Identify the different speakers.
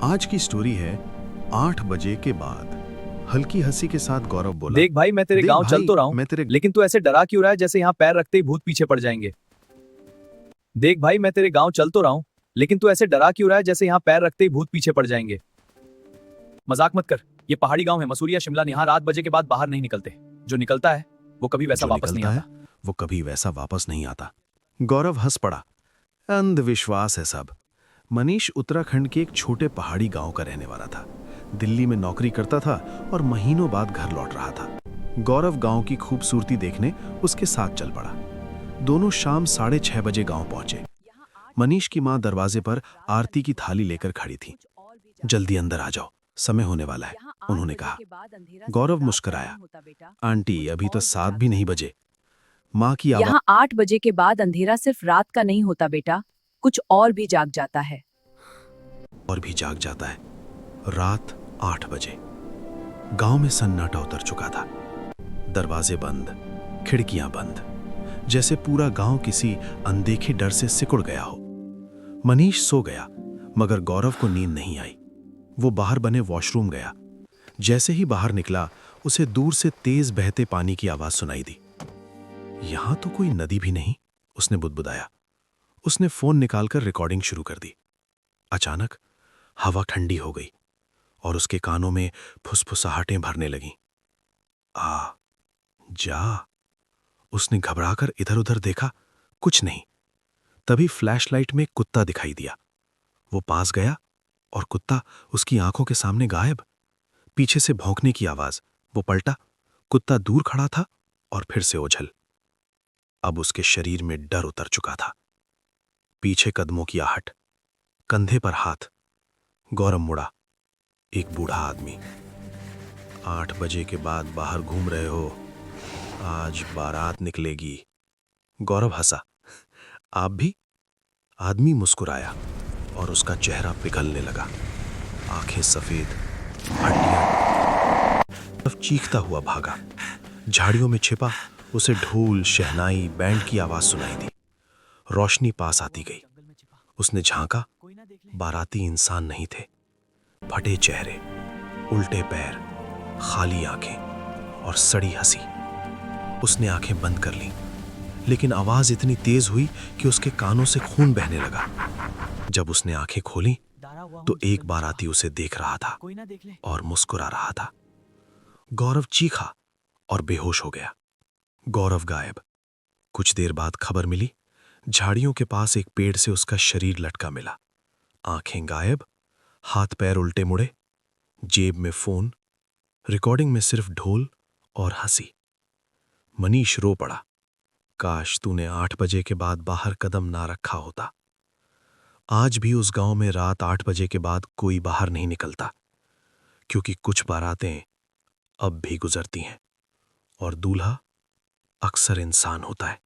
Speaker 1: आज की स्टोरी है 8 बजे के बाद। हल्की हंसी के साथ गौरव बोला,
Speaker 2: देख भाई, मैं तेरे
Speaker 1: देख
Speaker 2: गांव चल
Speaker 1: भाई
Speaker 2: तो रहा हूं,
Speaker 1: मैं तेरे
Speaker 2: लेकिन तू ऐसे डरा क्यों रहा है जैसे यहाँ पैर रखते ही भूत पीछे पड़ जाएंगे। देख भाई, मैं तेरे गांव चल तो रहा हूं, लेकिन तू ऐसे डरा क्यों रहा है जैसे यहाँ पैर रखते ही भूत पीछे पड़ जाएंगे। मजाक मत कर, ये पहाड़ी गांव है मसूरिया शिमला, यहाँ 8 बजे के बाद बाहर नहीं निकलते। जो निकलता है वो कभी वैसा
Speaker 1: जो
Speaker 2: वापस नहीं
Speaker 1: निकलता है
Speaker 2: आता।
Speaker 1: वो कभी वैसा वापस नहीं आता। गौरव हंस पड़ा। अंधविश्वास है सब। मनीष उत्तराखंड के एक छोटे पहाड़ी गांव का रहने वाला था। दिल्ली में नौकरी करता था और महीनों बाद घर लौट रहा था। गौरव गांव की खूबसूरती देखने उसके साथ चल पड़ा। दोनों शाम 6:30 बजे गांव पहुंचे। मनीष की मां दरवाजे पर आरती की थाली लेकर खड़ी थी। जल्दी अंदर आ जाओ, समय होने वाला है, उन्होंने कहा। गौरव मुस्कुराया। आंटी, अभी तो 7 भी नहीं बजे। माँ की आवाज
Speaker 3: यहाँ 8 बजे के बाद अंधेरा सिर्फ रात का नहीं होता बेटा, कुछ और भी जाग जाता है।
Speaker 1: और भी जाग जाता है। रात 8 बजे गांव में सन्नाटा उतर चुका था। दरवाजे बंद, खिड़कियां बंद, जैसे पूरा गांव किसी अनदेखे डर से सिकुड़ गया हो। मनीष सो गया, मगर गौरव को नींद नहीं आई। वो बाहर बने वॉशरूम गया। जैसे ही बाहर निकला, उसे दूर से तेज बहते पानी की आवाज सुनाई दी। यहां तो कोई नदी भी नहीं, उसने बुदबुदाया। उसने फोन निकालकर रिकॉर्डिंग शुरू कर दी। अचानक हवा ठंडी हो गई और उसके कानों में फुसफुसाहटें भरने लगीं। आ जा। उसने घबराकर इधर-उधर देखा, कुछ नहीं। तभी फ्लैशलाइट में एक कुत्ता दिखाई दिया। वो पास गया और कुत्ता उसकी आंखों के सामने गायब। पीछे से भौंकने की आवाज। वो पलटा। कुत्ता दूर खड़ा था और फिर से ओझल। अब उसके शरीर में डर उतर चुका था। पीछे कदमों की आहट, कंधे पर हाथ। गौरव मुड़ा। एक बूढ़ा आदमी। 8 बजे के बाद बाहर घूम रहे हो? आज बारात निकलेगी। गौरव हंसा। आप भी? आदमी मुस्कुराया और उसका चेहरा पिघलने लगा। आंखें सफेद, हड्डियां। गौरव चीखता हुआ भागा। झाड़ियों में छिपा उसे ढोल, शहनाई, बैंड की आवाज सुनाई दी। रोशनी पास आती गई। उसने झांका। बाराती इंसान नहीं थे। फटे चेहरे, उल्टे पैर, खाली आंखें और सड़ी हंसी। उसने आंखें बंद कर लीं, लेकिन आवाज इतनी तेज हुई कि उसके कानों से खून बहने लगा। जब उसने आंखें खोली तो एक बाराती उसे देख रहा था और मुस्कुरा रहा था। गौरव चीखा और बेहोश हो गया। गौरव गायब। कुछ देर बाद खबर मिली, झाड़ियों के पास एक पेड़ से उसका शरीर लटका मिला। आंखें गायब, हाथ पैर उल्टे मुड़े, जेब में फोन, रिकॉर्डिंग में सिर्फ ढोल और हंसी। मनीष रो पड़ा। काश तूने 8 बजे के बाद बाहर कदम ना रखा होता। आज भी उस गांव में रात 8 बजे के बाद कोई बाहर नहीं निकलता, क्योंकि कुछ बारातें अब भी गुजरती हैं और दूल्हा अक्सर इंसान होता है।